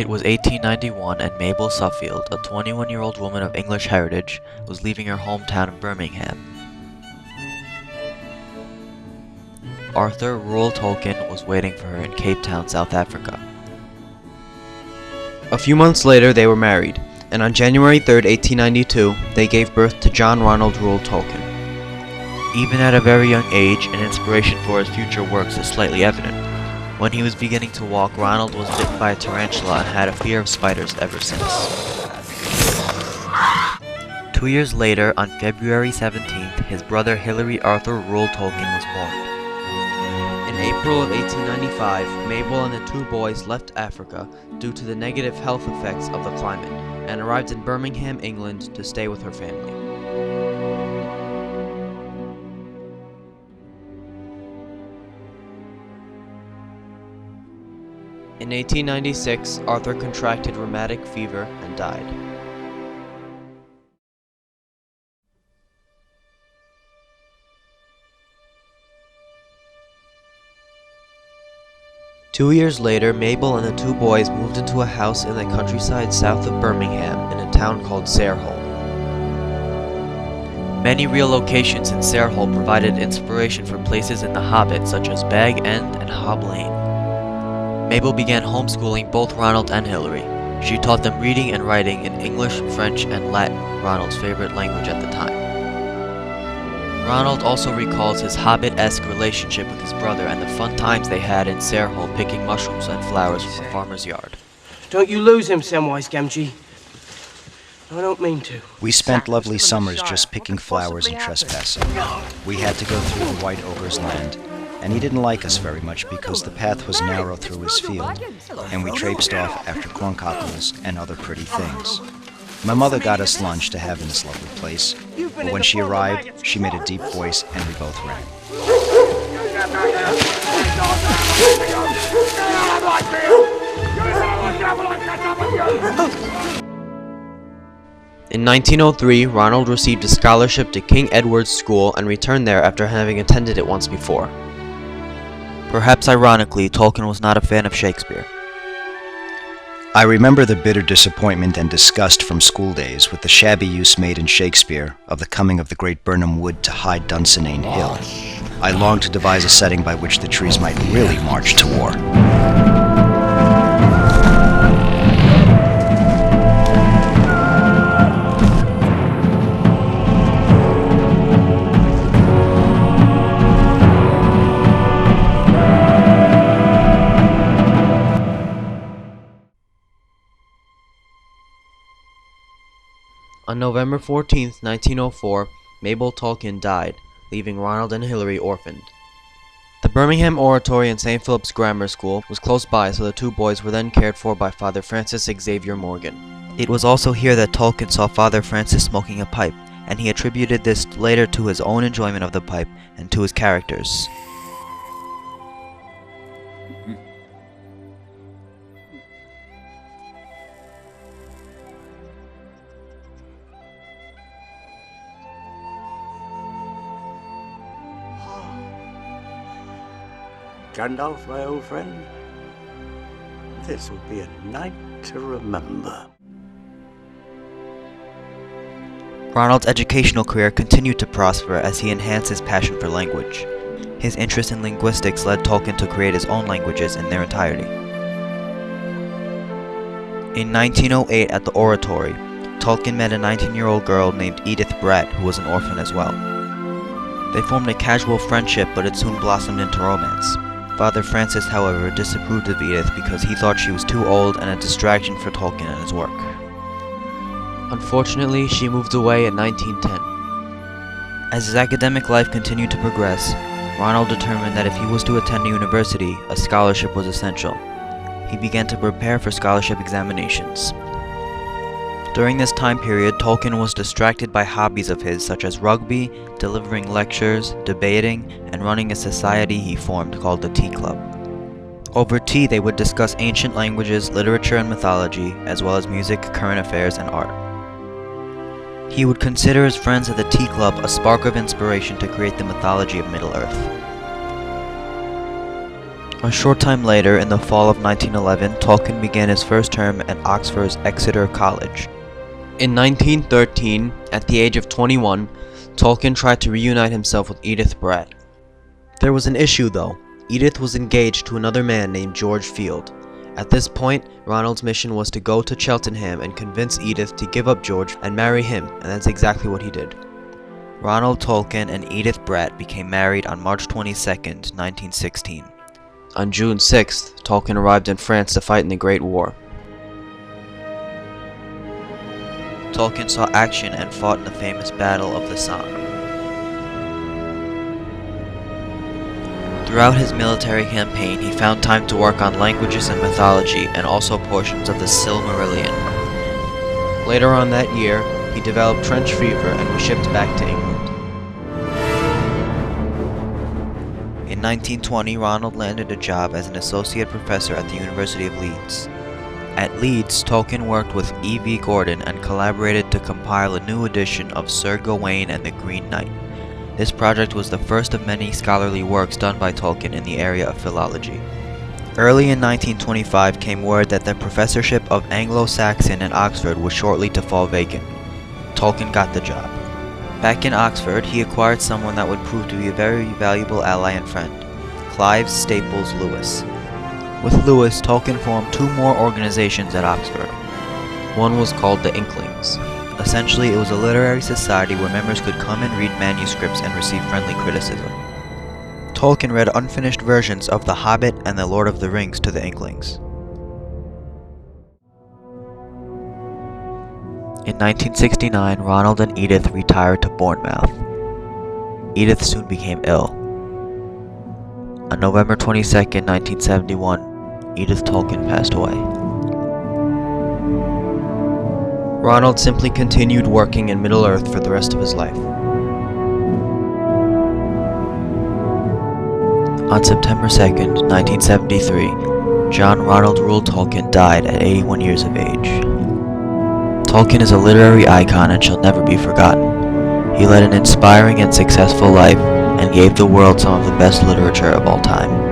It was 1891 and Mabel Suffield, a 21-year-old woman of English heritage, was leaving her hometown of Birmingham. Arthur Rural Tolkien was waiting for her in Cape Town, South Africa. A few months later they were married, and on January 3, 1892, they gave birth to John Ronald Reuel Tolkien. Even at a very young age, an inspiration for his future works is slightly evident. When he was beginning to walk, Ronald was bitten by a tarantula and had a fear of spiders ever since. 2 years later, on February 17th, his brother Hilary Arthur Reuel Tolkien was born. In April of 1895, Mabel and the two boys left Africa due to the negative health effects of the climate, and arrived in Birmingham, England to stay with her family. In 1896, Arthur contracted rheumatic fever and died. Two years later, Mabel and the two boys moved into a house in the countryside south of Birmingham in a town called Sarehole. Many real locations in Sarehole provided inspiration for places in The Hobbit such as Bag End and Hob Lane. Mabel began homeschooling both Ronald and Hilary. She taught them reading and writing in English, French, and Latin, Ronald's favorite language at the time. Ronald also recalls his hobbit-esque relationship with his brother and the fun times they had in Sarehole picking mushrooms and flowers from a farmer's yard. Don't you lose him, Samwise Gamgee. No, I don't mean to. We spent lovely summers just picking flowers and trespassing. We had to go through the White Ogre's land, and he didn't like us very much because the path was narrow through his field, and we traipsed off after corncockles and other pretty things. My mother got us lunch to have in this lovely place, but when she arrived, she made a deep voice and we both ran. In 1903, Ronald received a scholarship to King Edward's School and returned there after having attended it once before. Perhaps ironically, Tolkien was not a fan of Shakespeare. I remember the bitter disappointment and disgust from school days with the shabby use made in Shakespeare of the coming of the great Birnam Wood to hide Dunsinane Hill. I longed to devise a setting by which the trees might really march to war. On November 14, 1904, Mabel Tolkien died, leaving Ronald and Hilary orphaned. The Birmingham Oratory and St. Philip's Grammar School was close by, so the two boys were then cared for by Father Francis Xavier Morgan. It was also here that Tolkien saw Father Francis smoking a pipe, and he attributed this later to his own enjoyment of the pipe and to his characters. Gandalf, my old friend, this will be a night to remember. Ronald's educational career continued to prosper as he enhanced his passion for language. His interest in linguistics led Tolkien to create his own languages in their entirety. In 1908 at the Oratory, Tolkien met a 19-year-old girl named Edith Brett who was an orphan as well. They formed a casual friendship, but it soon blossomed into romance. Father Francis, however, disapproved of Edith because he thought she was too old and a distraction for Tolkien and his work. Unfortunately, she moved away in 1910. As his academic life continued to progress, Ronald determined that if he was to attend a university, a scholarship was essential. He began to prepare for scholarship examinations. During this time period, Tolkien was distracted by hobbies of his such as rugby, delivering lectures, debating, and running a society he formed called the Tea Club. Over tea, they would discuss ancient languages, literature, and mythology, as well as music, current affairs, and art. He would consider his friends at the Tea Club a spark of inspiration to create the mythology of Middle-earth. A short time later, in the fall of 1911, Tolkien began his first term at Oxford's Exeter College. In 1913, at the age of 21, Tolkien tried to reunite himself with Edith Bratt. There was an issue though. Edith was engaged to another man named George Field. At this point, Ronald's mission was to go to Cheltenham and convince Edith to give up George and marry him, and that's exactly what he did. Ronald Tolkien and Edith Bratt became married on March 22, 1916. On June 6th, Tolkien arrived in France to fight in the Great War. Tolkien saw action and fought in the famous Battle of the Somme. Throughout his military campaign, he found time to work on languages and mythology, and also portions of the Silmarillion. Later on that year, he developed trench fever and was shipped back to England. In 1920, Ronald landed a job as an associate professor at the University of Leeds. At Leeds, Tolkien worked with E.V. Gordon and collaborated to compile a new edition of Sir Gawain and the Green Knight. This project was the first of many scholarly works done by Tolkien in the area of philology. Early in 1925 came word that the professorship of Anglo-Saxon at Oxford was shortly to fall vacant. Tolkien got the job. Back in Oxford, he acquired someone that would prove to be a very valuable ally and friend, Clive Staples Lewis. With Lewis, Tolkien formed two more organizations at Oxford. One was called the Inklings. Essentially, it was a literary society where members could come and read manuscripts and receive friendly criticism. Tolkien read unfinished versions of The Hobbit and The Lord of the Rings to the Inklings. In 1969, Ronald and Edith retired to Bournemouth. Edith soon became ill. On November 22, 1971, Edith Tolkien passed away. Ronald simply continued working in Middle-earth for the rest of his life. On September 2, 1973, John Ronald Reuel Tolkien died at 81 years of age. Tolkien is a literary icon and shall never be forgotten. He led an inspiring and successful life and gave the world some of the best literature of all time.